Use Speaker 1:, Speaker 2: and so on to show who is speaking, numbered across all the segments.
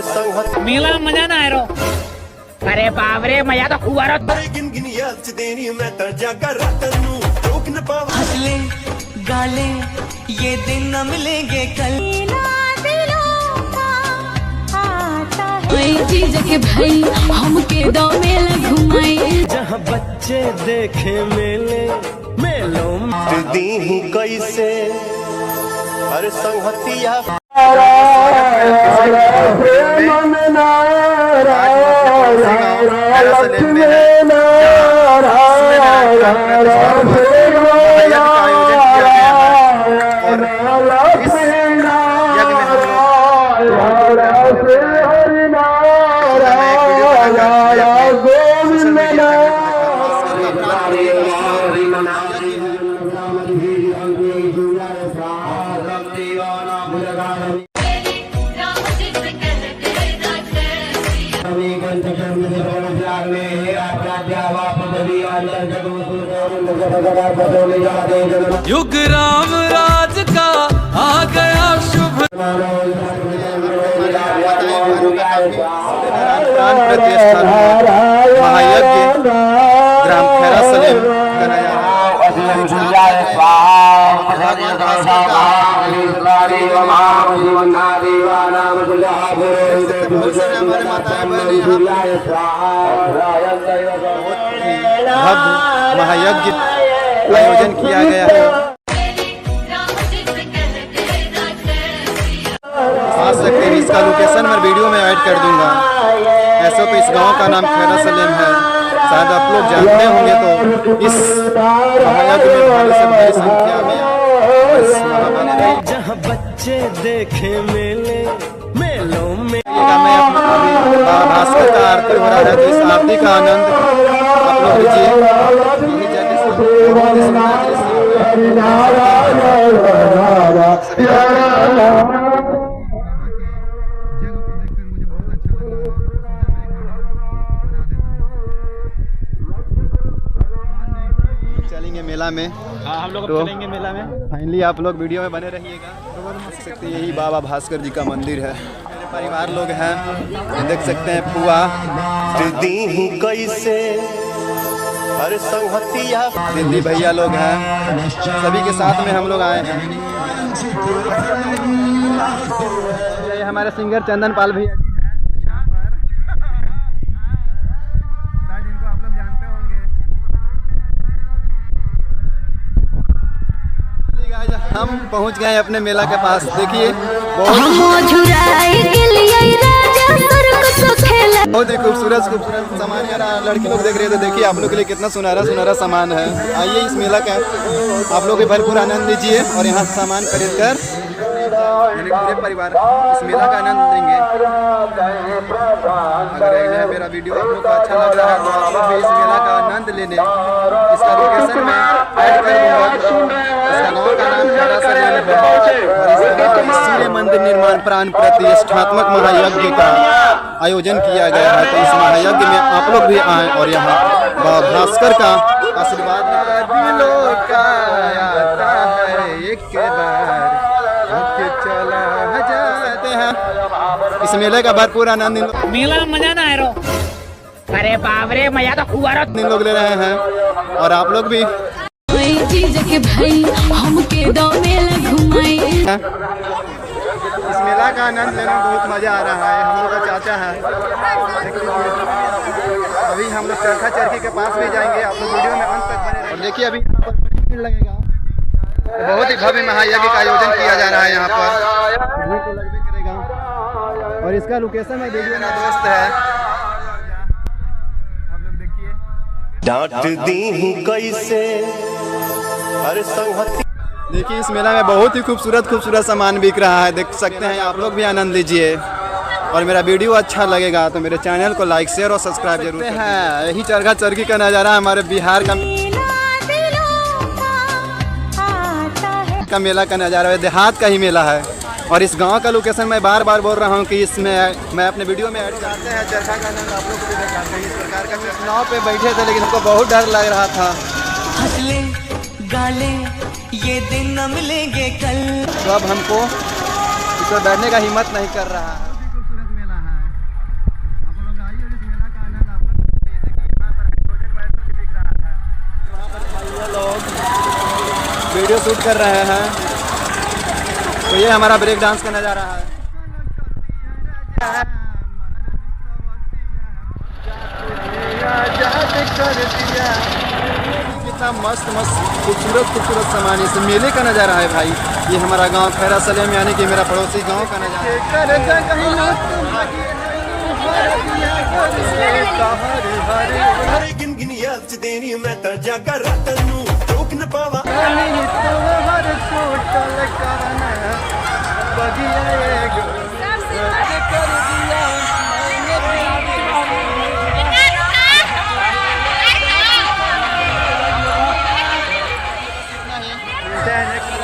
Speaker 1: संगत
Speaker 2: मेला में मजा ना आ रहा। अरे बाप रे मजा तो हुआ रहा।
Speaker 1: गिन गिन याद च देनी मैं तो जागा रात नू रोक न पावा।
Speaker 3: हंसले गाले ये दिन न मिलेंगे कल। चीज के भाई हमके दो मेला घुमाई।
Speaker 4: जहाँ बच्चे देखे मेले मेलों में
Speaker 1: दी ही कैसे हर संगतिया
Speaker 3: युग राम राज का आ गया शुभ।
Speaker 5: महायज्ञ ग्राम खैरा सलेम महायज्ञ आयोजन किया गया है। आ सकते हैं, इसका लोकेशन मैं वीडियो में ऐड कर दूंगा। ऐसा तो इस गांव का नाम खैरा सलेम है, शायद आप लोग जानते होंगे। तो इस महायज्ञ में भारी से भारी संख्या में
Speaker 4: जहाँ बच्चे देखे मेले मेलों में
Speaker 5: मैं भास्कर का आरती हो रहा है, तो इस आरती का आनंद आप लोग लीजिए। चलेंगे मेला में।
Speaker 6: हाँ हम लोग
Speaker 5: तो
Speaker 6: चलेंगे मेला में।
Speaker 5: फाइनली आप लोग वीडियो में बने रहिएगा। देख सकते हैं यही बाबा भास्कर जी का मंदिर है। मेरे परिवार लोग हैं, देख सकते हैं पुआ
Speaker 1: दी ही कैसे हर संगतिया
Speaker 5: दिल्ली भैया लोग हैं, सभी के साथ में हम लोग आए हैं। ये हमारे सिंगर चंदन पाल भैया जी हैं यहाँ पर। शायद इनको आप लोग जानते होंगे। हम पहुँच गए अपने मेला के पास। देखिए बहुत ही खूबसूरत सामान है। लड़की लोग देख रहे थे, देखिए आप लोग के लिए कितना सुनहरा सुनहरा सामान है। आइए इस मेला का आप लोग भी भरपूर आनंद लीजिए और यहाँ सामान खरीद कर पूरे परिवार इस मेला का आनंद लेंगे। अगर मेरा वीडियो आप लोग को अच्छा लग रहा है तो आप लोग भी इस मेला का आनंद लेने इसका लोकेशन में ऐड कर दूंगा। इसका गाँव का नाम खैरा सलेम है और सूर्य मंदिर निर्माण प्राण प्रतिष्ठात्मक महायज्ञ का आयोजन किया गया है। तो इस महायज्ञ में आप लोग भी आए और यहाँ बाबा भास्कर का आशीर्वाद एक बार चला जाते हैं। इस मेले का भरपूर आनंद
Speaker 2: मेला में मजा ना आ रहा। अरे बाप रे मजा तो हुआ रहा।
Speaker 5: लोग ले रहे हैं और आप लोग भी
Speaker 3: चीज के भाई हमके दो मेला घुमाई।
Speaker 5: इस मेला का आनंद लेने में बहुत मजा आ रहा है। हम लोग का चाचा है, अभी हम लोग चरखा चरखी के पास भी जाएंगे। आप लोग वीडियो में अंत तक बने रहें। और देखिए अभी यहाँ पर भीड़ लगेगा। बहुत ही भव्य महायज्ञ का आयोजन किया जा रहा है यहाँ पर। भीड़ तो लगभग करेगा और इसका लोकेशन है वीडियो में दोस्त है, आप लोग देखिए।
Speaker 1: डांट दी ही कैसे हर संगति।
Speaker 5: देखिए इस मेला में बहुत ही खूबसूरत सामान बिक रहा है, देख सकते हैं। आप लोग भी आनंद लीजिए और मेरा वीडियो अच्छा लगेगा तो मेरे चैनल को लाइक शेयर और सब्सक्राइब जरूर हैं। यही चरखा चरखी का नज़ारा हमारे बिहार का मेला का नज़ारा है। देहात का ही मेला है और इस गांव का लोकेशन मैं बार बार बोल रहा हूं कि इसमें मैं अपने वीडियो में ऐड करते हैं। चरखा का आनंद आप लोग को भी दिखाते हैं। इस प्रकार का नाव पे बैठे थे लेकिन हमको बहुत डर लग रहा था।
Speaker 3: हंसले गाले ये दिन न मिलेंगे कल।
Speaker 5: तो अब हमको इस पर बैठने का हिम्मत नहीं कर रहा है। खूबसूरत मेला है। शूट कर रहे हैं। तो ये हमारा ब्रेक डांस का नज़ारा है। कितना मस्त मस्त खूबसूरत सामान, इस मेले का नज़ारा है भाई। ये हमारा गांव खैरा सलेम यानी कि मेरा पड़ोसी गांव का नज़ारा
Speaker 1: ਹਰੇ ਗਿਨ ਗਿਨ ਯਾਦ ਚ ਦੇਣੀ ਮੈਂ ਤਾਂ ਜਾਗਾ ਰਾਤ ਨੂੰ ਰੋਕ ਨਾ ਪਾਵਾਂ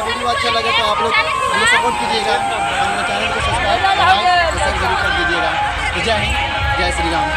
Speaker 5: वीडियो अच्छा लगे तो आप लोग हमें सपोर्ट कीजिएगा, हमारे चैनल को सब्सक्राइब जरूर कर दीजिएगा। तो जय हिंद, जय श्री राम।